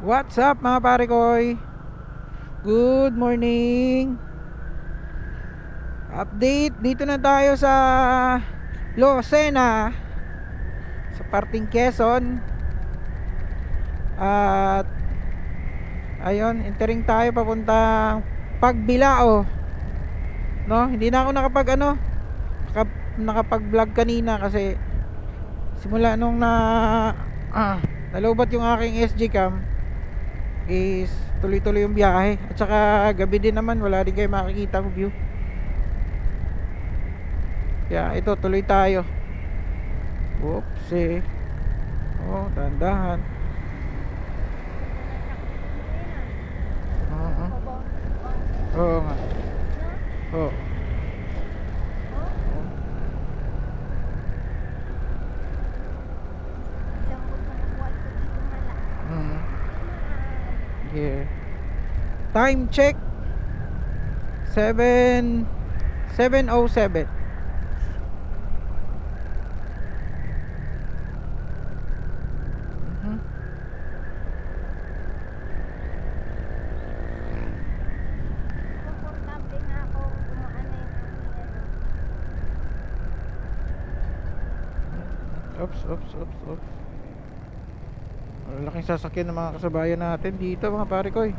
What's up mga pare koy? Good morning. Update, dito na tayo sa Lucena, sa parting Quezon. At ayun, entering tayo papuntang Pagbilao. No, hindi na ako nakapag-vlog kanina kasi simula nung nalobat yung aking SG cam is tuloy-tuloy yung biyahe. At saka gabi din naman, wala din kayo makikita ko view. Kaya ito, tuloy tayo. Oops eh. Oh, dahan-dahan. Oo. Oo nga. Oo. Mm. Yeah. Time check 7:07. Mhm. Oops. Malaking sasakyan ng mga kasabayan natin dito mga pare ko eh.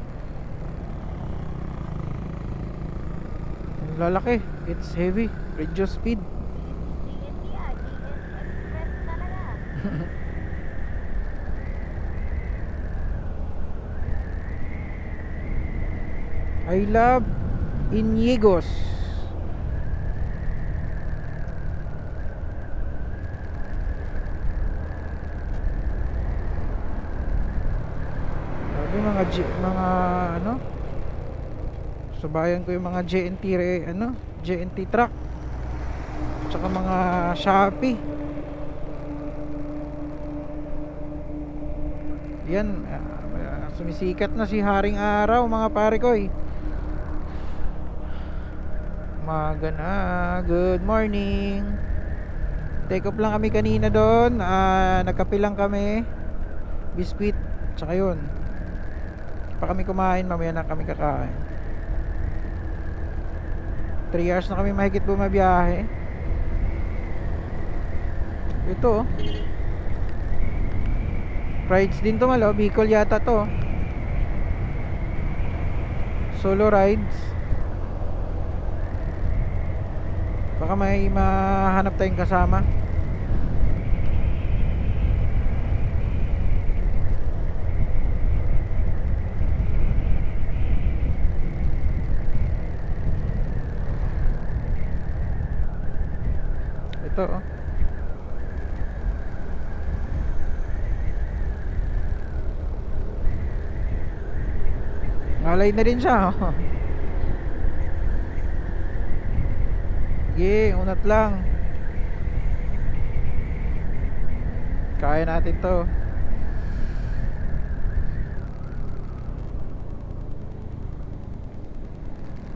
Ang lalaki. It's heavy. Reduce speed. I love Iñigos. Sabi mga ano, sabayan ko yung mga JNT truck, tsaka mga Shopee. Yan, sumisikat na si Haring Araw mga pare ko eh. Umaga na, good morning. Take off lang kami kanina doon, nagkape lang kami, biscuit, tsaka yun. Pa kami kumain, mamaya na kami kakain. 3 hours na kami mahigit bumabiyahe. Ito oh, rides din to malo, Bicol yata to. Solo rides. Baka may mahanap tayong kasama. Ito oh. Ngalay na rin siya oh. Sige, unat lang. Kaya natin to.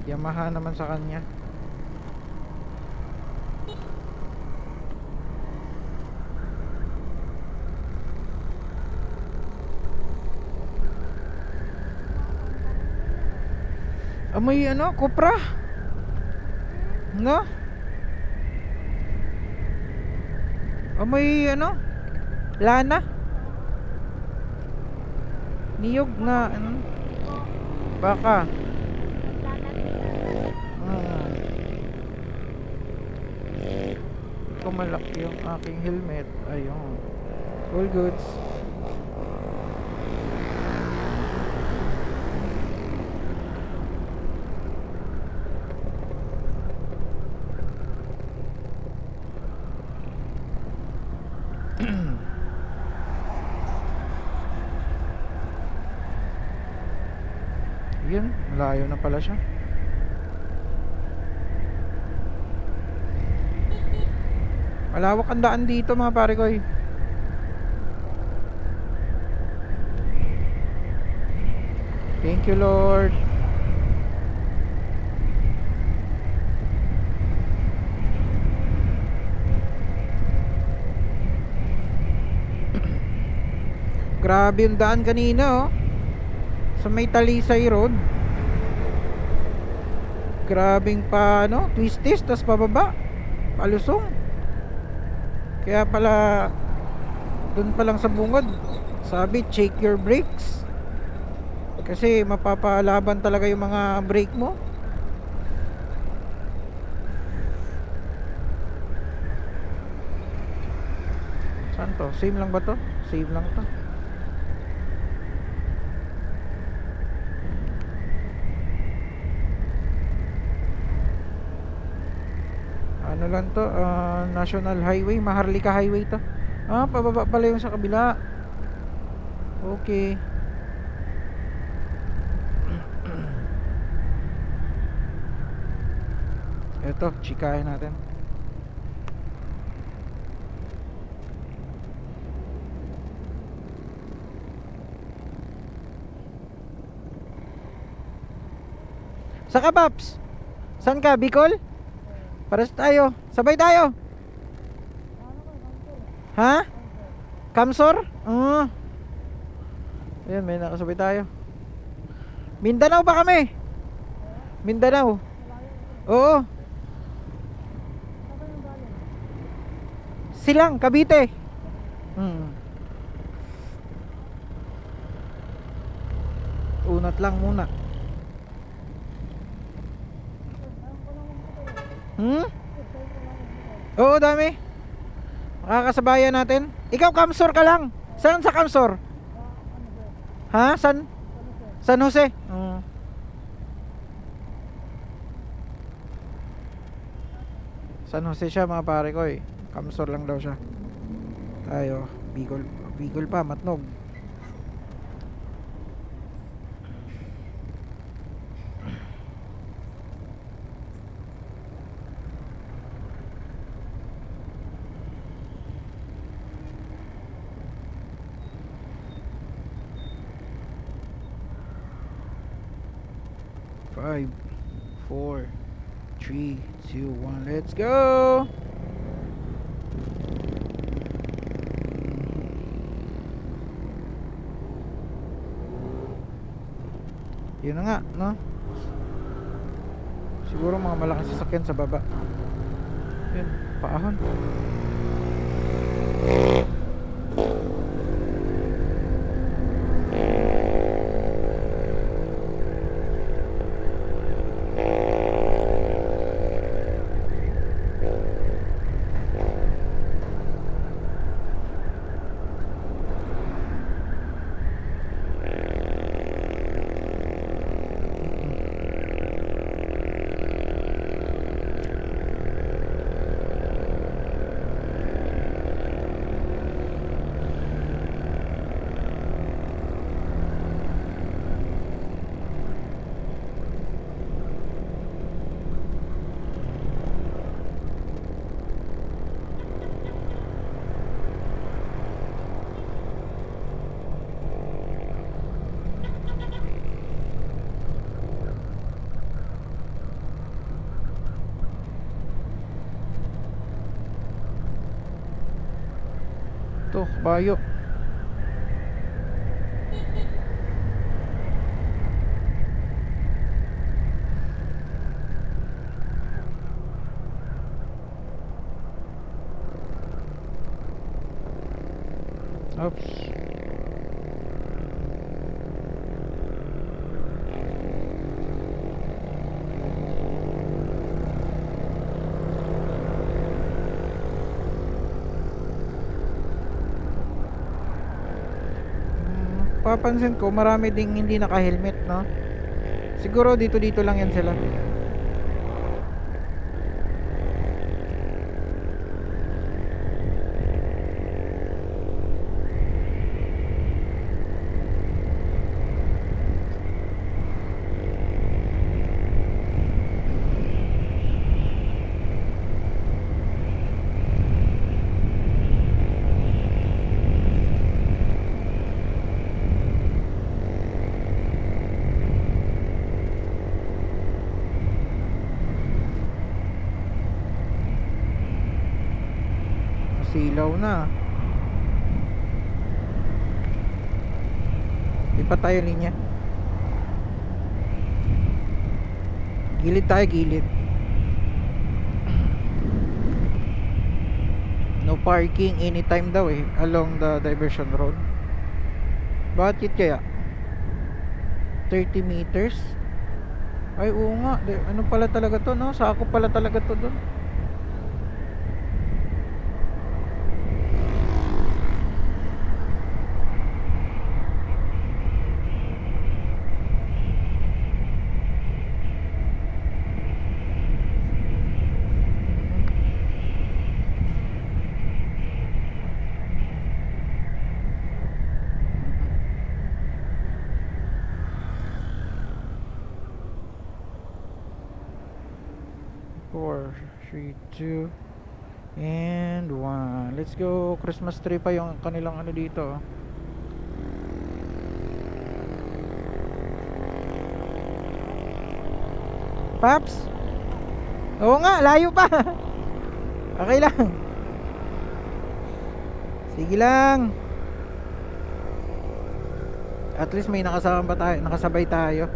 Yamaha naman sa kanya. May ano, Cupra. No? May ano, Lana. Niyog na ano? Baka. Kumalak yung aking helmet. Ayun. All goods. Yun, malayo na pala siya. Malawak ang daan dito mga pare ko eh. Thank you Lord. Grabe yung daan kanina oh. Sa may Talisay Road. Grabing pa ano, twisties, tas pababa, palusong. Kaya pala dun pa lang sa bungod sabi check your brakes, kasi mapapalaban talaga yung mga brake mo. Saan to? Same lang ba to? Save lang to. Ano lang to, National Highway, Maharlika Highway to. Pababa pala yung sa kabila. Okay. Eto, chikahin natin. Saka Paps? Saan ka? Bicol? Pares tayo. Sabay tayo. Ha? Kamsor? Ayan, may nakasabay tayo. Mindanao ba kami? Mindanao. Oo. Silang, Cavite. Unat lang muna. Oo, dami. Makakasabayan natin. Ikaw, Kamsor ka lang. Saan sa Kamsor? Ha? San Jose? San Jose siya mga pare ko eh. Kamsor lang daw siya. Tayo, Bicol. Bicol pa, Matnog. Five, 4, 3, 2, 1, let's go! Yun na nga, no? Siguro mga malaking sasakyan sa baba. Yun, paahon. Ito, bayo. Oops. Papansin ko marami ding hindi naka-helmet, no? Siguro dito lang yan sila. Silaw na. Di pa tayo linya. Gilid tayo, gilid. No parking anytime daw eh, along the diversion road. Bakit kaya? 30 meters? Ay oo nga, ano pala talaga to, no? Sako pala talaga to dun. Four, three, two, and one. Let's go. Christmas tree pa yung kanilang ano dito. Paps? Oo nga, layo pa. Okay lang. Sige lang. At least may nakasama tayo, nakasabay tayo.